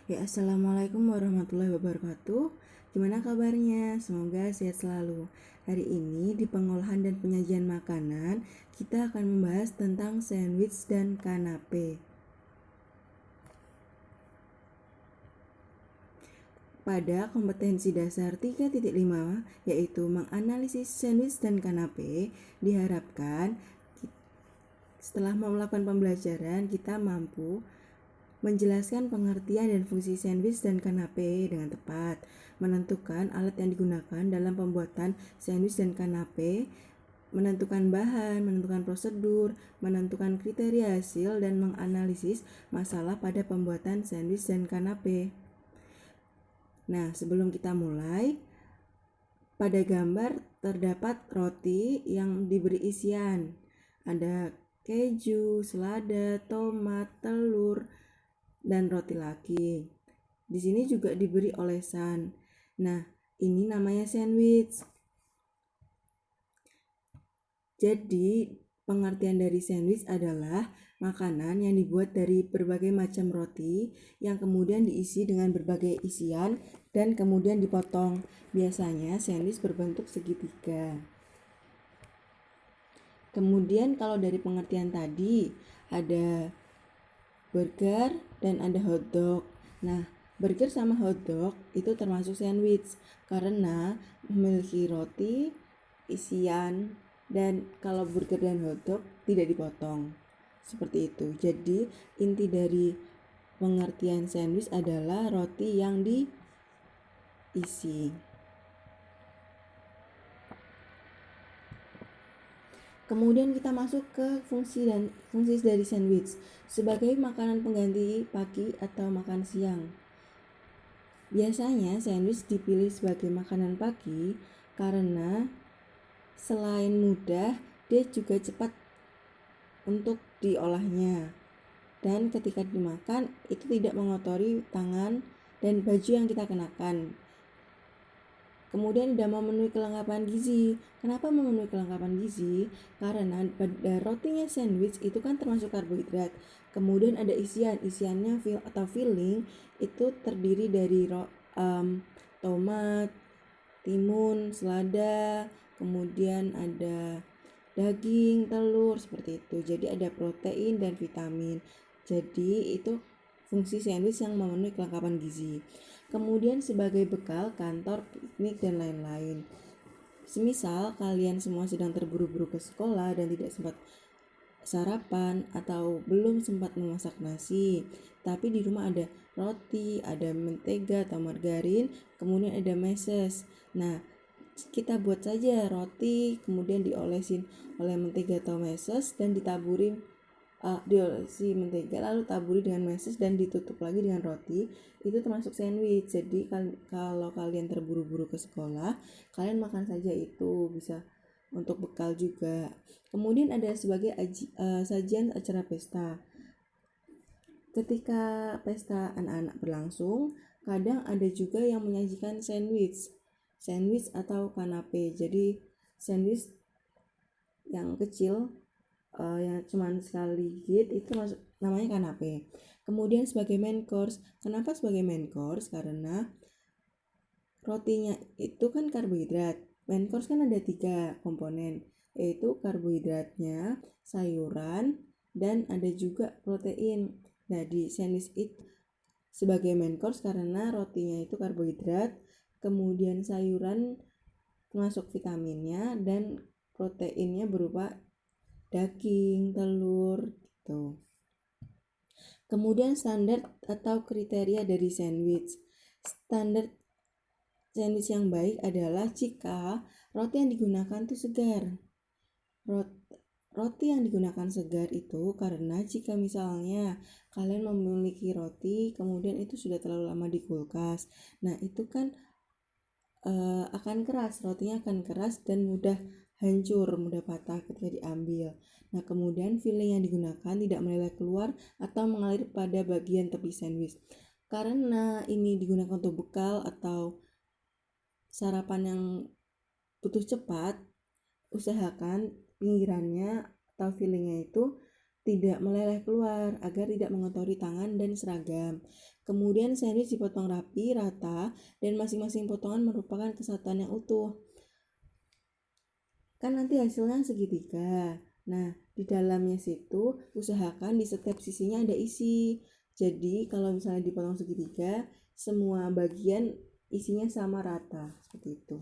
Assalamualaikum warahmatullahi wabarakatuh. Gimana kabarnya? Semoga sehat selalu. Hari ini di pengolahan dan penyajian makanan, kita akan membahas tentang sandwich dan kanape. Pada kompetensi dasar 3.5, yaitu menganalisis sandwich dan kanape, diharapkan setelah melakukan pembelajaran, kita mampu menjelaskan pengertian dan fungsi sandwich dan kanape dengan tepat, menentukan alat yang digunakan dalam pembuatan sandwich dan kanape, menentukan bahan, menentukan prosedur, menentukan kriteria hasil, dan menganalisis masalah pada pembuatan sandwich dan kanape. Nah, sebelum kita mulai, pada gambar terdapat roti yang diberi isian. Ada keju, selada, tomat, telur, dan roti lagi. Di sini juga diberi olesan. Nah, ini namanya sandwich. Jadi, pengertian dari sandwich adalah makanan yang dibuat dari berbagai macam roti yang kemudian diisi dengan berbagai isian dan kemudian dipotong. Biasanya sandwich berbentuk segitiga. Kemudian kalau dari pengertian tadi ada burger dan ada hotdog. Nah, burger sama hotdog itu termasuk sandwich karena memiliki roti, isian, dan kalau burger dan hotdog tidak dipotong. Seperti itu. Jadi, inti dari pengertian sandwich adalah roti yang diisi. Kemudian kita masuk ke fungsi dari sandwich sebagai makanan pengganti pagi atau makan siang. Biasanya sandwich dipilih sebagai makanan pagi karena selain mudah, dia juga cepat untuk diolahnya. Dan ketika dimakan, itu tidak mengotori tangan dan baju yang kita kenakan. Kemudian tidak memenuhi kelengkapan gizi. Kenapa memenuhi kelengkapan gizi? Karena pada rotinya sandwich itu kan termasuk karbohidrat. Kemudian ada isiannya atau filling itu terdiri dari tomat, timun, selada, kemudian ada daging, telur, seperti itu. Jadi ada protein dan vitamin. Jadi itu fungsi sandwich yang memenuhi kelengkapan gizi. Kemudian sebagai bekal kantor, piknik, dan lain-lain. Semisal kalian semua sedang terburu-buru ke sekolah dan tidak sempat sarapan atau belum sempat memasak nasi, tapi di rumah ada roti, ada mentega atau margarin, kemudian ada meses. Nah, kita buat saja roti, kemudian diolesin oleh mentega atau meses dan ditaburi diolesi mentega, lalu taburi dengan meses dan ditutup lagi dengan roti. Itu termasuk sandwich. Jadi kalau kalian terburu-buru ke sekolah, kalian makan saja itu, bisa untuk bekal juga. Kemudian ada sebagai sajian acara pesta. Ketika pesta anak-anak berlangsung, kadang ada juga yang menyajikan sandwich atau kanape. Jadi sandwich yang kecil yang cuma sekali hit itu namanya kanape. Kemudian sebagai main course. Kenapa sebagai main course? Karena rotinya itu kan karbohidrat. Main course kan ada 3 komponen, yaitu karbohidratnya, sayuran, dan ada juga protein. Nah, di sandwich itu sebagai main course karena rotinya itu karbohidrat, kemudian sayuran termasuk vitaminnya, dan proteinnya berupa daging, telur, gitu. Kemudian standar atau kriteria dari sandwich. Standar sandwich yang baik adalah jika roti yang digunakan itu segar. Roti yang digunakan segar itu karena jika misalnya kalian memiliki roti kemudian itu sudah terlalu lama di kulkas, nah itu kan akan keras, rotinya akan keras dan mudah hancur, mudah patah ketika diambil. Nah, kemudian filling yang digunakan tidak meleleh keluar atau mengalir pada bagian tepi sandwich. Karena ini digunakan untuk bekal atau sarapan yang butuh cepat, usahakan pinggirannya atau fillingnya itu tidak meleleh keluar agar tidak mengotori tangan dan seragam. Kemudian sandwich dipotong rapi, rata, dan masing-masing potongan merupakan kesatuan yang utuh. Kan nanti hasilnya segitiga. Nah, di dalamnya situ usahakan di setiap sisinya ada isi. Jadi kalau misalnya dipotong segitiga, semua bagian isinya sama rata, seperti itu.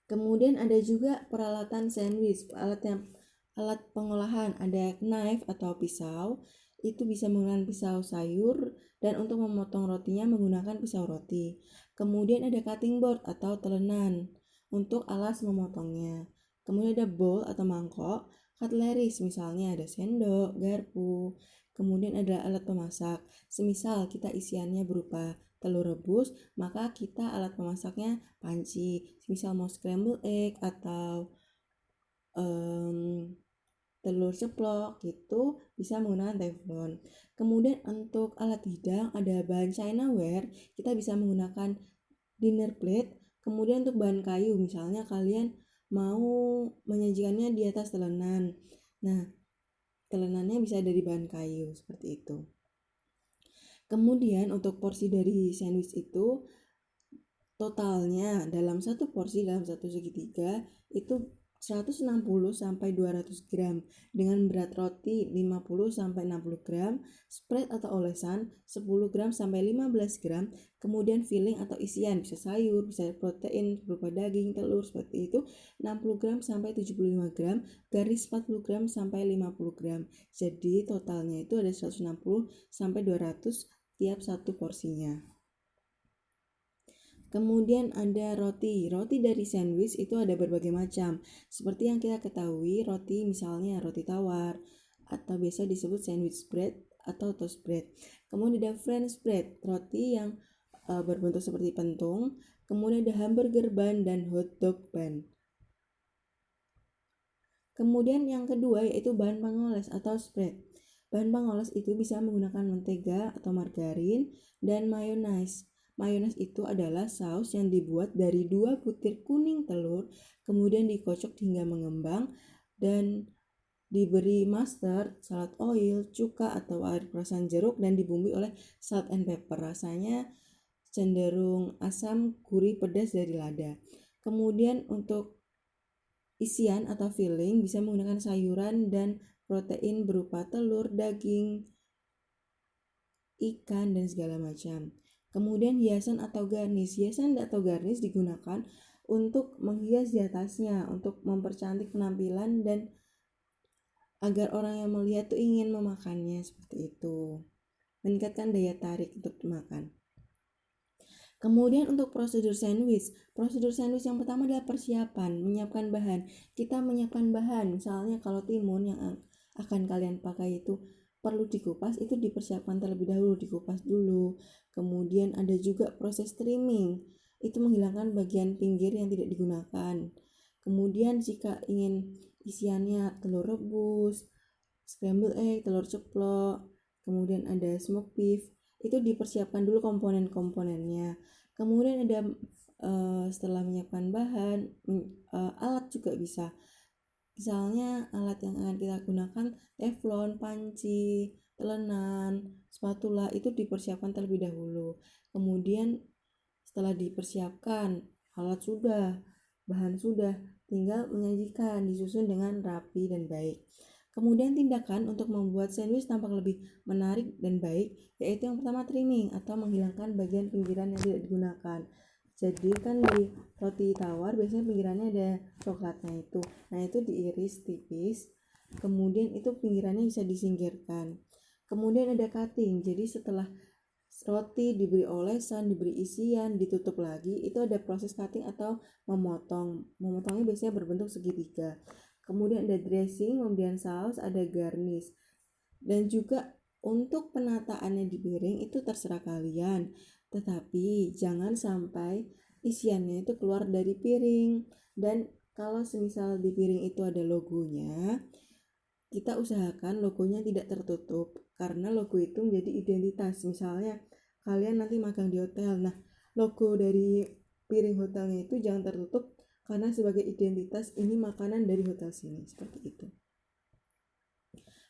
Kemudian ada juga peralatan sandwich, alat pengolahan, ada knife atau pisau, itu bisa menggunakan pisau sayur, dan untuk memotong rotinya menggunakan pisau roti. Kemudian ada cutting board atau telenan untuk alas memotongnya. Kemudian ada bowl atau mangkok, cutleries, misalnya ada sendok, garpu. Kemudian ada alat pemasak, semisal kita isiannya berupa telur rebus, maka kita alat pemasaknya panci, misal mau scramble egg atau telur ceplok gitu bisa menggunakan teflon. Kemudian untuk alat hidang ada bahan chinaware, kita bisa menggunakan dinner plate. Kemudian untuk bahan kayu, misalnya kalian mau menyajikannya di atas telenan, nah telenannya bisa dari bahan kayu seperti itu. Kemudian untuk porsi dari sandwich itu totalnya dalam satu porsi, dalam satu segitiga itu 160 sampai 200 gram dengan berat roti 50 sampai 60 gram, spread atau olesan 10 gram sampai 15 gram, kemudian filling atau isian bisa sayur, bisa protein berupa daging, telur seperti itu 60 gram sampai 75 gram, garis 40 gram sampai 50 gram. Jadi totalnya itu ada 160 sampai 200 tiap satu porsinya. Kemudian ada roti. Roti dari sandwich itu ada berbagai macam. Seperti yang kita ketahui, roti misalnya roti tawar atau biasa disebut sandwich bread atau toast bread. Kemudian ada French bread, roti yang berbentuk seperti pentung. Kemudian ada hamburger bun dan hot dog bun. Kemudian yang kedua yaitu bahan pengoles atau spread. Bahan pengoles itu bisa menggunakan mentega atau margarin dan mayonaise. Mayonaise itu adalah saus yang dibuat dari 2 butir kuning telur, kemudian dikocok hingga mengembang dan diberi mustard, salad oil, cuka atau air perasan jeruk dan dibumbui oleh salt and pepper. Rasanya cenderung asam, gurih, pedas dari lada. Kemudian untuk isian atau filling bisa menggunakan sayuran dan protein berupa telur, daging, ikan, dan segala macam. Kemudian hiasan atau garnish. Hiasan atau garnish digunakan untuk menghias di atasnya, untuk mempercantik penampilan dan agar orang yang melihat tuh ingin memakannya seperti itu. Meningkatkan daya tarik untuk dimakan. Kemudian untuk prosedur sandwich yang pertama adalah persiapan, menyiapkan bahan. Kita menyiapkan bahan, misalnya kalau timun yang akan kalian pakai itu perlu dikupas, itu dipersiapkan terlebih dahulu, dikupas dulu. Kemudian ada juga proses trimming, itu menghilangkan bagian pinggir yang tidak digunakan. Kemudian jika ingin isiannya telur rebus, scramble egg, telur ceplok, kemudian ada smoked beef, itu dipersiapkan dulu komponen-komponennya. Kemudian ada setelah menyiapkan bahan, alat juga bisa. Misalnya alat yang akan kita gunakan teflon, panci, telenan, spatula itu dipersiapkan terlebih dahulu. Kemudian setelah dipersiapkan, alat sudah, bahan sudah, tinggal menyajikan, disusun dengan rapi dan baik. Kemudian tindakan untuk membuat sandwich tampak lebih menarik dan baik, yaitu yang pertama trimming atau menghilangkan bagian pinggiran yang tidak digunakan. Jadi kan di roti tawar biasanya pinggirannya ada coklatnya itu. Nah itu diiris tipis, kemudian itu pinggirannya bisa disingkirkan. Kemudian ada cutting, jadi setelah roti diberi olesan, diberi isian, ditutup lagi, itu ada proses cutting atau memotong. Memotongnya biasanya berbentuk segitiga. Kemudian ada dressing, pemberian saus, ada garnish. Dan juga untuk penataannya di piring itu terserah kalian. Tetapi jangan sampai isiannya itu keluar dari piring. Dan kalau semisal di piring itu ada logonya, kita usahakan logonya tidak tertutup. Karena logo itu menjadi identitas. Misalnya kalian nanti magang di hotel. Nah, logo dari piring hotelnya itu jangan tertutup karena sebagai identitas ini makanan dari hotel sini, seperti itu.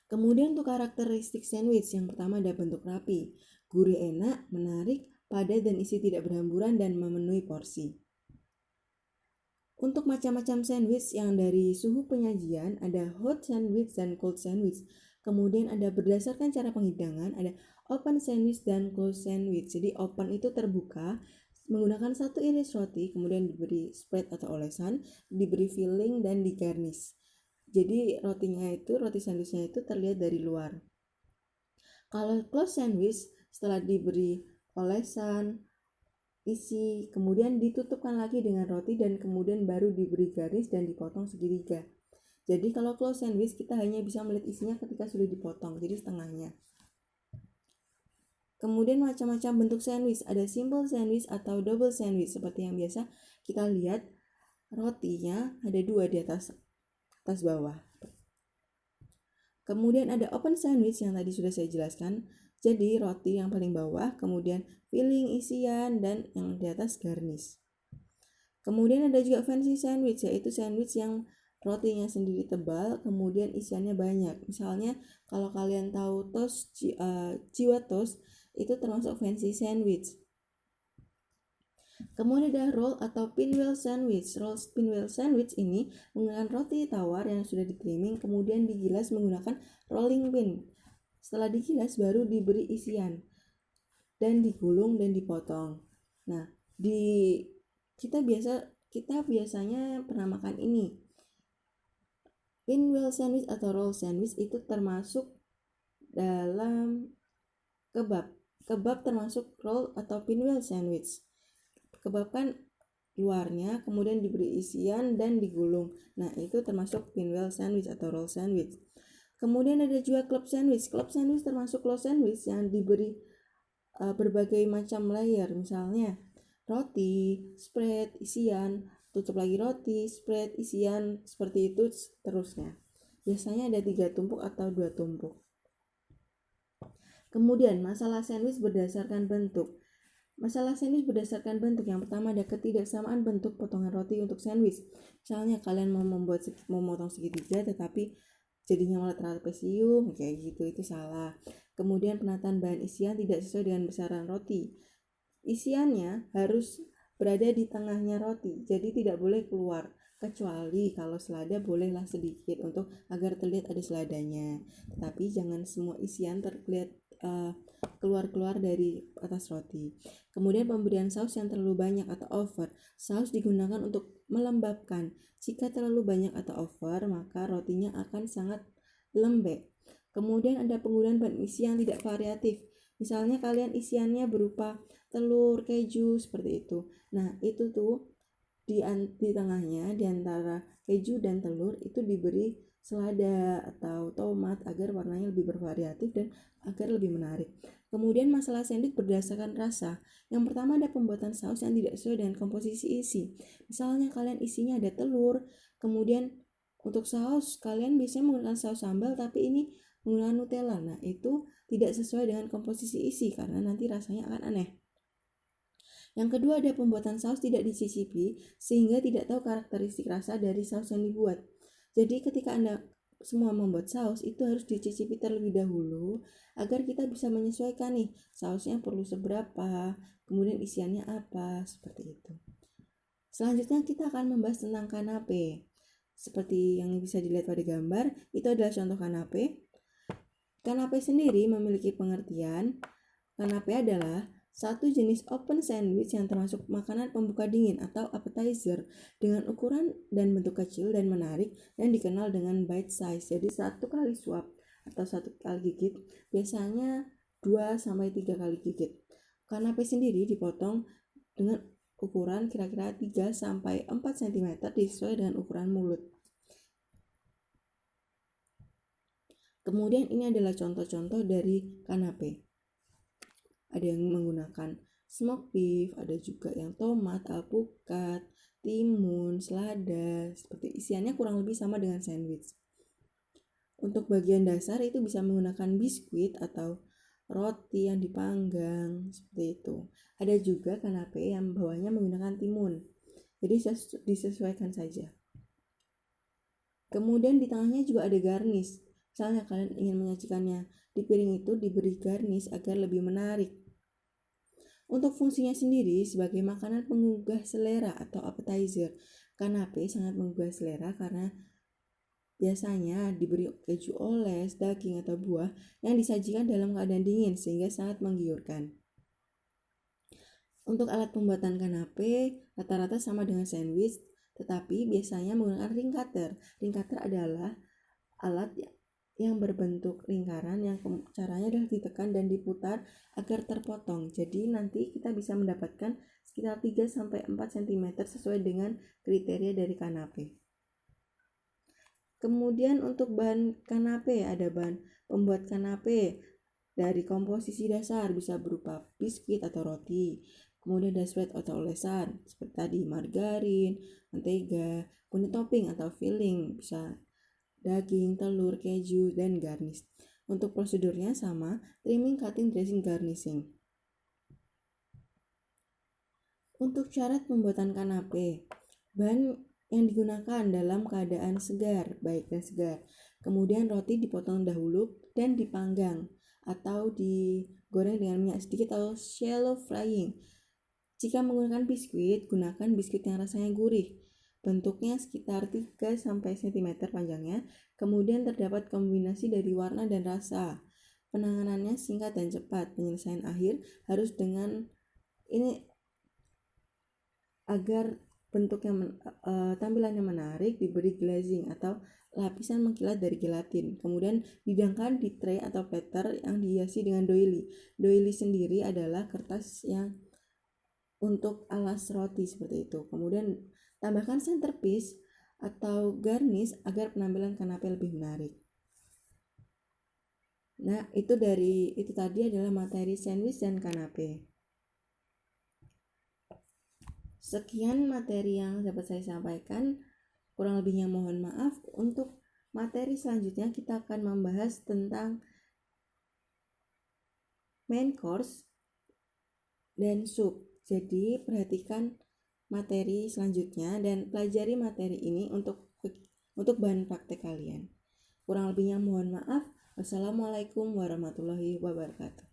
Kemudian untuk karakteristik sandwich, yang pertama ada bentuk rapi, gurih enak, menarik, padat dan isi tidak berhamburan dan memenuhi porsi. Untuk macam-macam sandwich yang dari suhu penyajian, ada hot sandwich dan cold sandwich. Kemudian ada berdasarkan cara penghidangan, ada open sandwich dan closed sandwich. Jadi open itu terbuka, menggunakan satu iris roti, kemudian diberi spread atau olesan, diberi filling dan digarnish. Jadi roti sandwichnya itu terlihat dari luar. Kalau closed sandwich, setelah diberi olesan, isi, kemudian ditutupkan lagi dengan roti dan kemudian baru diberi garis dan dipotong segitiga. Jadi kalau closed sandwich kita hanya bisa melihat isinya ketika sudah dipotong, jadi setengahnya. Kemudian macam-macam bentuk sandwich, ada simple sandwich atau double sandwich. Seperti yang biasa kita lihat, rotinya ada dua di atas bawah. Kemudian ada open sandwich yang tadi sudah saya jelaskan. Jadi roti yang paling bawah, kemudian filling, isian, dan yang di atas garnish. Kemudian ada juga fancy sandwich, yaitu sandwich yang rotinya sendiri tebal, kemudian isiannya banyak. Misalnya kalau kalian tahu toast, jiwa toast, itu termasuk fancy sandwich. Kemudian ada roll atau pinwheel sandwich. Roll pinwheel sandwich ini menggunakan roti tawar yang sudah di-creaming, kemudian digilas menggunakan rolling pin. Setelah digilas baru diberi isian dan digulung dan dipotong. Nah, kita biasanya pernah makan ini. Pinwheel sandwich atau roll sandwich itu termasuk dalam kebab. Kebab termasuk roll atau pinwheel sandwich. Kebab kan luarnya, kemudian diberi isian dan digulung. Nah, itu termasuk pinwheel sandwich atau roll sandwich. Kemudian ada juga club sandwich. Club sandwich termasuk closed sandwich yang diberi berbagai macam layer. Misalnya roti, spread, isian, tutup lagi roti, spread, isian, seperti itu seterusnya. Biasanya ada 3 tumpuk atau 2 tumpuk. Kemudian masalah sandwich berdasarkan bentuk. Masalah sandwich berdasarkan bentuk, yang pertama ada ketidaksamaan bentuk potongan roti untuk sandwich. Misalnya kalian mau memotong segitiga tetapi jadinya malah trapesium, kayak gitu, itu salah. Kemudian penataan bahan isian tidak sesuai dengan besaran roti. Isiannya harus berada di tengahnya roti, jadi tidak boleh keluar. Kecuali kalau selada bolehlah sedikit untuk agar terlihat ada seladanya. Tetapi jangan semua isian terlihat keluar dari atas roti. Kemudian pemberian saus yang terlalu banyak atau over. Saus digunakan untuk melembabkan. Jika terlalu banyak atau over, maka rotinya akan sangat lembek. Kemudian ada penggunaan bahan isi yang tidak variatif. Misalnya kalian isiannya berupa telur, keju, seperti itu. Nah, itu tuh di tengahnya, di antara keju dan telur itu diberi selada atau tomat agar warnanya lebih bervariatif dan agar lebih menarik. Kemudian masalah sandwich berdasarkan rasa. Yang pertama ada pembuatan saus yang tidak sesuai dengan komposisi isi. Misalnya kalian isinya ada telur, kemudian untuk saus kalian biasanya menggunakan saus sambal tapi ini menggunakan Nutella. Nah, itu tidak sesuai dengan komposisi isi karena nanti rasanya akan aneh. Yang kedua ada pembuatan saus tidak dicicipi sehingga tidak tahu karakteristik rasa dari saus yang dibuat. Jadi ketika Anda semua membuat saus itu harus dicicipi terlebih dahulu agar kita bisa menyesuaikan nih sausnya perlu seberapa, kemudian isiannya apa, seperti itu. Selanjutnya kita akan membahas tentang kanape. Seperti yang bisa dilihat pada gambar, itu adalah contoh kanape. Kanape sendiri memiliki pengertian. Kanape adalah satu jenis open sandwich yang termasuk makanan pembuka dingin atau appetizer dengan ukuran dan bentuk kecil dan menarik dan dikenal dengan bite size. Jadi satu kali suap atau satu kali gigit biasanya 2-3 kali gigit. Kanape sendiri dipotong dengan ukuran kira-kira 3-4 cm disesuai dengan ukuran mulut. Kemudian ini adalah contoh-contoh dari kanape. Ada yang menggunakan smoked beef, ada juga yang tomat, alpukat, timun, selada, seperti isiannya kurang lebih sama dengan sandwich. Untuk bagian dasar itu bisa menggunakan biskuit atau roti yang dipanggang, seperti itu. Ada juga kanape yang bawahnya menggunakan timun. Jadi disesuaikan saja. Kemudian di tengahnya juga ada garnish. Misalnya kalian ingin menyajikannya di piring itu diberi garnish agar lebih menarik. Untuk fungsinya sendiri sebagai makanan penggugah selera atau appetizer, kanape sangat menggugah selera karena biasanya diberi keju oles, daging atau buah yang disajikan dalam keadaan dingin sehingga sangat menggiurkan. Untuk alat pembuatan kanape rata-rata sama dengan sandwich, tetapi biasanya menggunakan ring cutter. Ring cutter adalah alat yang berbentuk lingkaran yang caranya adalah ditekan dan diputar agar terpotong. Jadi nanti kita bisa mendapatkan sekitar 3-4 cm sesuai dengan kriteria dari kanape. Kemudian untuk bahan kanape, ada bahan pembuat kanape dari komposisi dasar bisa berupa biskuit atau roti, kemudian ada spread atau olesan seperti tadi margarin, mentega, kemudian topping atau filling bisa daging, telur, keju, dan garnish. Untuk prosedurnya sama, trimming, cutting, dressing, garnishing. Untuk syarat pembuatan kanape, bahan yang digunakan dalam keadaan segar, baik dan segar. Kemudian roti dipotong dahulu dan dipanggang atau digoreng dengan minyak sedikit atau shallow frying. Jika menggunakan biskuit, gunakan biskuit yang rasanya gurih. Bentuknya sekitar 3 cm panjangnya, kemudian terdapat kombinasi dari warna dan rasa. Penanganannya singkat dan cepat. Penyelesaian akhir harus dengan ini agar bentuknya tampilannya menarik, diberi glazing atau lapisan mengkilat dari gelatin. Kemudian dihidangkan di tray atau platter yang dihiasi dengan doily. Doily sendiri adalah kertas yang untuk alas roti seperti itu. Kemudian tambahkan centerpiece atau garnish agar penampilan kanape lebih menarik. Nah, itu tadi adalah materi sandwich dan kanape. Sekian materi yang dapat saya sampaikan. Kurang lebihnya mohon maaf. Untuk materi selanjutnya kita akan membahas tentang main course dan soup. Jadi perhatikan materi selanjutnya dan pelajari materi ini untuk bahan praktek kalian. Kurang lebihnya mohon maaf. Wassalamualaikum warahmatullahi wabarakatuh.